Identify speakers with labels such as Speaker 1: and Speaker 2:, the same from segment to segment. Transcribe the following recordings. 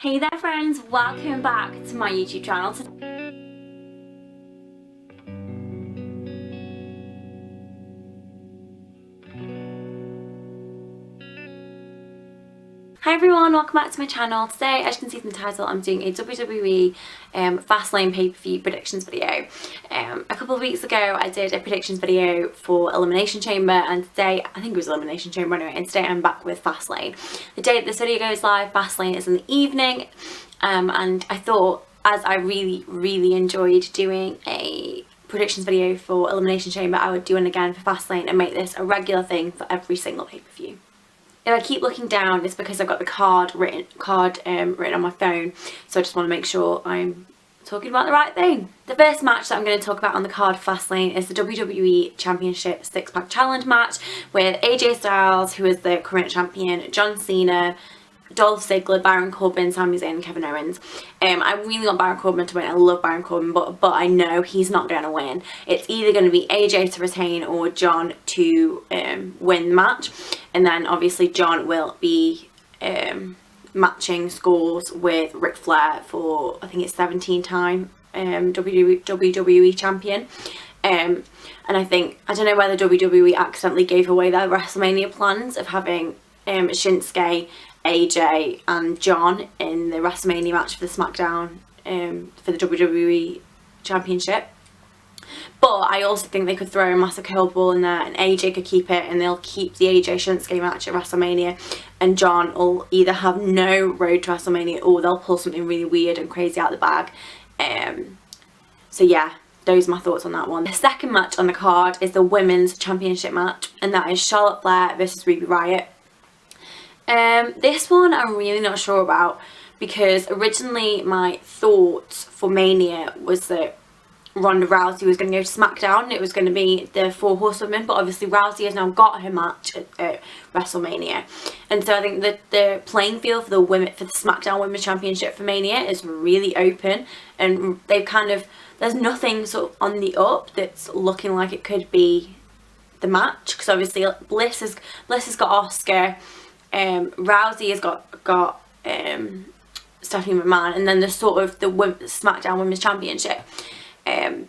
Speaker 1: Hey there friends, welcome back to my YouTube channel. Hi everyone, welcome back to my channel. Today, as you can see from the title, I'm doing a WWE Fastlane pay-per-view predictions video. A couple of weeks ago I did a predictions video for Elimination Chamber, and today, I think it was Elimination Chamber anyway, and today I'm back with Fastlane. The day that this video goes live, Fastlane is in the evening, and I thought, as I really enjoyed doing a predictions video for Elimination Chamber, I would do one again for Fastlane and make this a regular thing for every single pay-per-view. If I keep looking down, it's because I've got the card written on my phone, so I just want to make sure I'm talking about the right thing. The first match that I'm going to talk about on the card for Fastlane is the WWE Championship 6-pack challenge match with AJ Styles, who is the current champion, John Cena, Dolph Ziggler, Baron Corbin, Sami Zayn and Kevin Owens. I really want Baron Corbin to win. I love Baron Corbin, but I know he's not going to win. It's either going to be AJ to retain or John to win the match. And then obviously John will be matching scores with Ric Flair for, I think it's 17-time WWE champion. And I don't know whether WWE accidentally gave away their WrestleMania plans of having Shinsuke, AJ and John in the WrestleMania match for the SmackDown for the WWE Championship. But I also think they could throw a massive curveball in there and AJ could keep it, and they'll keep the AJ Shinsuke match at WrestleMania, and John will either have no road to WrestleMania or they'll pull something really weird and crazy out of the bag. So yeah, those are my thoughts on that one. The second match on the card is the Women's Championship match, and that is Charlotte Flair versus Ruby Riott. This one I'm really not sure about, because originally my thoughts for Mania was that Ronda Rousey was going to go to SmackDown. It was going to be the 4 horsewomen, but obviously Rousey has now got her match at WrestleMania, and so I think that the playing field for the SmackDown Women's Championship for Mania is really open, and they've there's nothing sort of on the up that's looking like it could be the match, because obviously Bliss has got Asuka. Rousey has got Stephanie McMahon, and then there's sort of the SmackDown Women's Championship. I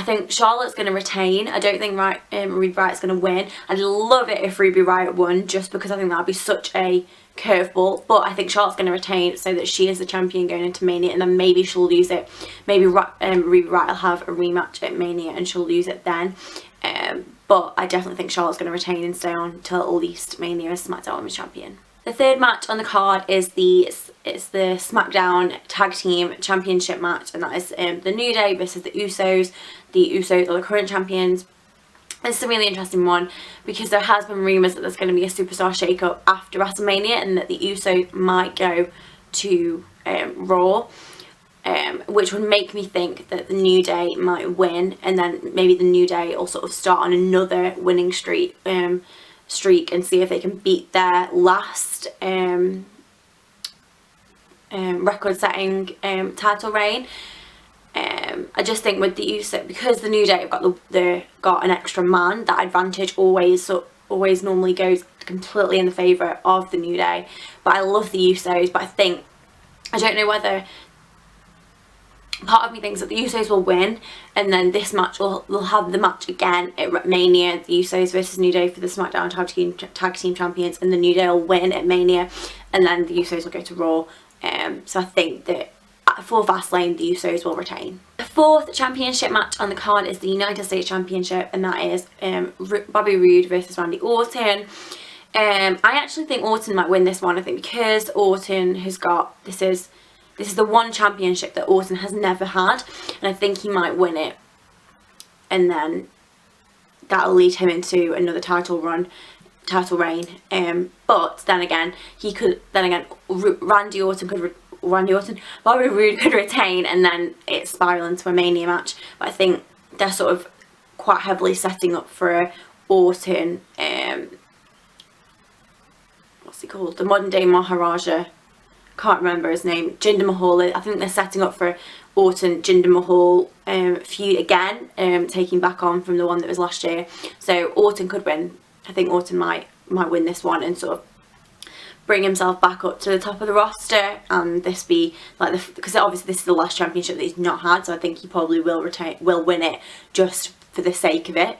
Speaker 1: think Charlotte's going to retain. I don't think Ruby Riott's going to win. I'd love it if Ruby Riott won, just because I think that would be such a curveball, but I think Charlotte's going to retain so that she is the champion going into Mania, and then maybe she'll lose it. Maybe Ruby Riott will have a rematch at Mania and she'll lose it then. But I definitely think Charlotte's going to retain and stay on till at least Mania as SmackDown Women's Champion. The third match on the card is the SmackDown Tag Team Championship match, and that is the New Day versus the Usos. The Usos are the current champions. This is a really interesting one because there has been rumours that there's going to be a superstar shake-up after WrestleMania, and that the Usos might go to Raw. Which would make me think that the New Day might win, and then maybe the New Day will sort of start on another winning streak and see if they can beat their last record-setting title reign. I just think with the Usos, because the New Day have got an extra man, that advantage always normally goes completely in the favour of the New Day. But I love the Usos, but I don't know whether. Part of me thinks that the Usos will win, and then this match will have the match again at Mania, the Usos versus New Day for the SmackDown Tag Team Champions, and the New Day will win at Mania, and then the Usos will go to Raw. So I think that for Fastlane, the Usos will retain. The fourth championship match on the card is the United States Championship, and that is Bobby Roode versus Randy Orton. I actually think Orton might win this one. I think because Orton has got this is the one championship that Orton has never had, and I think he might win it, and then that'll lead him into another title reign. But then again, Bobby Roode could retain, and then it spiral into a Mania match. But I think they're sort of quite heavily setting up for Orton. What's he called? The modern day Maharaja. Can't remember his name. Jinder Mahal. I think they're setting up for Orton Jinder Mahal feud again, taking back on from the one that was last year. So Orton could win. I think Orton might win this one and sort of bring himself back up to the top of the roster, and this be like because obviously this is the last championship that he's not had, so I think he probably will win it just for the sake of it.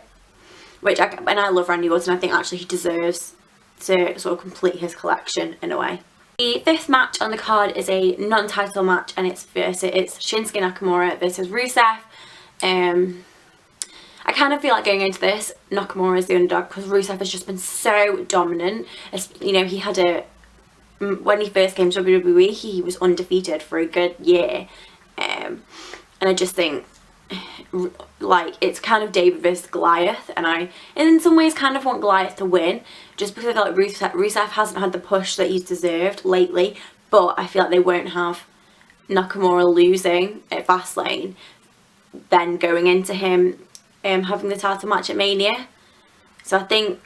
Speaker 1: And I love Randy Orton. I think actually he deserves to sort of complete his collection in a way. The fifth match on the card is a non-title match, and it's Shinsuke Nakamura versus Rusev. I kind of feel like going into this, Nakamura is the underdog because Rusev has just been so dominant. You know, when he first came to WWE, he was undefeated for a good year. And I just think, like, it's kind of David versus Goliath, and I, in some ways, kind of want Goliath to win, just because I feel like Rusev hasn't had the push that he's deserved lately, but I feel like they won't have Nakamura losing at Fastlane, then going into him having the title match at Mania. So I think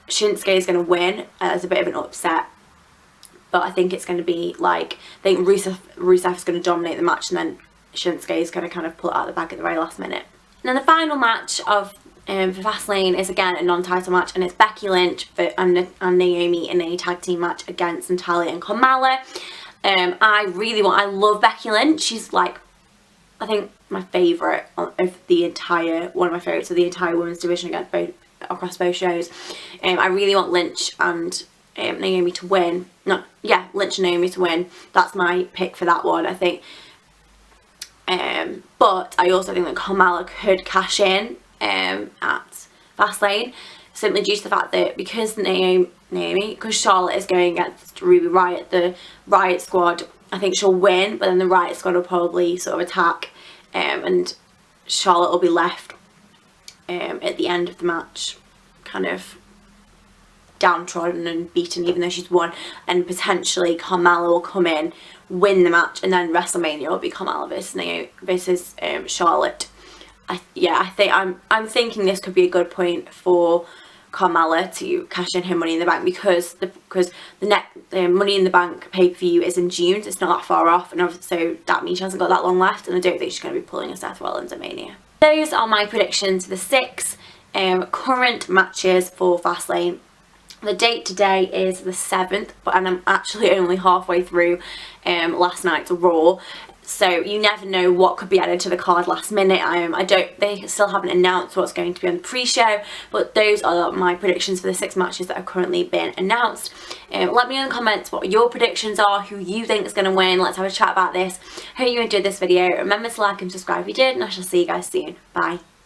Speaker 1: Shinsuke is going to win as a bit of an upset, but I think it's going to be like, I think Rusev is going to dominate the match, and then Shinsuke is going to kind of pull it out of the bag at the very last minute. And then the final match of for Fastlane is again a non-title match, and it's Becky Lynch and Naomi in a tag team match against Natalya and Carmella. I love Becky Lynch. She's like, I think my favourite of the entire, one of my favourites of the entire women's division across both shows. I really want Lynch and Naomi to win. Lynch and Naomi to win. That's my pick for that one, I think. But I also think that Carmella could cash in at Fastlane, simply due to the fact that because because Charlotte is going against Ruby Riott, the Riott Squad, I think she'll win, but then the Riott Squad will probably sort of attack, and Charlotte will be left at the end of the match kind of downtrodden and beaten, even though she's won, and potentially Carmella will come in, win the match, and then WrestleMania will be Carmella versus Charlotte. I'm thinking this could be a good point for Carmella to cash in her Money in the Bank, because the Money in the Bank pay-per-view is in June, so it's not that far off, and so that means she hasn't got that long left, and I don't think she's going to be pulling a Seth Rollins at Mania. Those are my predictions for the 6 current matches for Fastlane. The date today is the 7th, and I'm actually only halfway through last night's Raw, so you never know what could be added to the card last minute. They still haven't announced what's going to be on the pre-show, but those are my predictions for the 6 matches that have currently been announced. Let me know in the comments what your predictions are, who you think is going to win. Let's have a chat about this. Hope you enjoyed this video. Remember to like and subscribe if you did, and I shall see you guys soon. Bye.